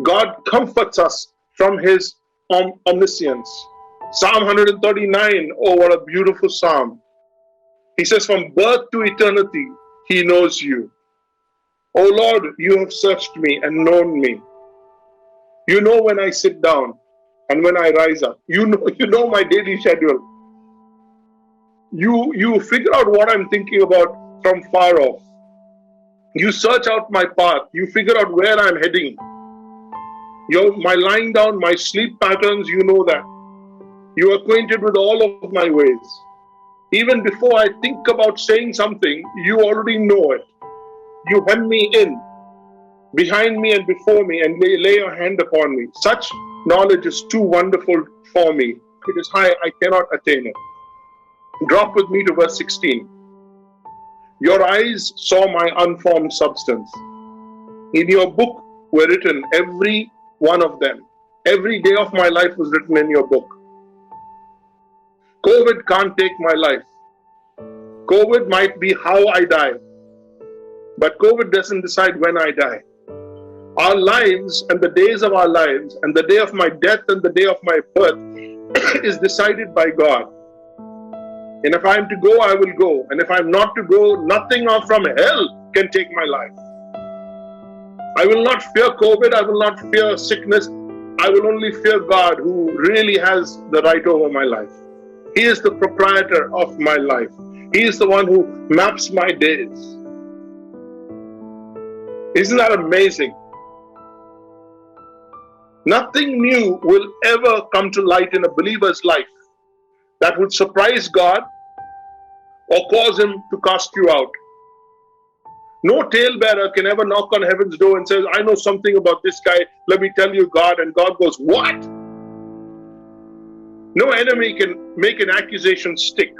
God comforts us from His omniscience. Psalm 139, oh, what a beautiful psalm. He says, from birth to eternity, He knows you. Oh Lord, you have searched me and known me. You know when I sit down and when I rise up. You know my daily schedule. You figure out what I'm thinking about from far off. You search out my path. You figure out where I'm heading. My lying down, my sleep patterns, you know that. You are acquainted with all of my ways. Even before I think about saying something, you already know it. You hem me in, behind me and before me, and lay your hand upon me. Such knowledge is too wonderful for me. It is high, I cannot attain it. Drop with me to verse 16. Your eyes saw my unformed substance. In your book were written, every one of them. Every day of my life was written in your book. COVID can't take my life. COVID might be how I die, but COVID doesn't decide when I die. Our lives and the days of our lives and the day of my death and the day of my birth is decided by God. And if I am to go, I will go. And if I am not to go, nothing from hell can take my life. I will not fear COVID. I will not fear sickness. I will only fear God, who really has the right over my life. He is the proprietor of my life. He is the one who maps my days. Isn't that amazing? Nothing new will ever come to light in a believer's life that would surprise God or cause Him to cast you out. No talebearer can ever knock on heaven's door and say, I know something about this guy, let me tell you, God. And God goes, what? No enemy can make an accusation stick.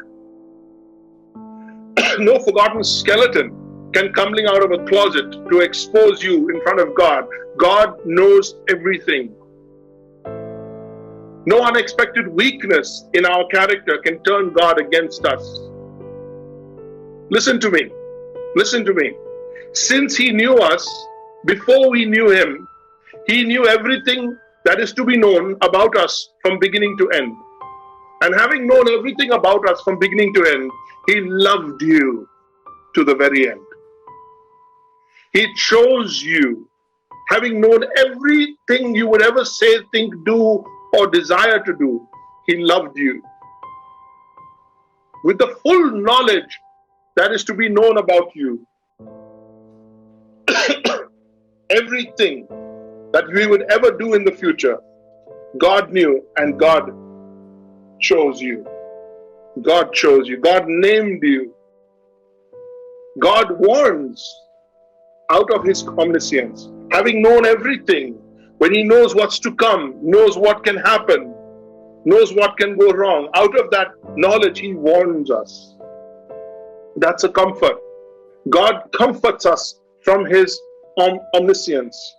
No forgotten skeleton can coming out of a closet to expose you in front of God. God knows everything. No unexpected weakness in our character can turn God against us. Listen to me. Listen to me. Since He knew us, before we knew Him, He knew everything that is to be known about us from beginning to end. And having known everything about us from beginning to end, He loved you to the very end. He chose you, having known everything you would ever say, think, do, or desire to do. He loved you with the full knowledge that is to be known about you. Everything that we would ever do in the future, God knew, and God chose you. God chose you. God named you. God warns out of His omniscience. Having known everything, when He knows what's to come, knows what can happen, knows what can go wrong, out of that knowledge He warns us. That's a comfort. God comforts us from His omniscience.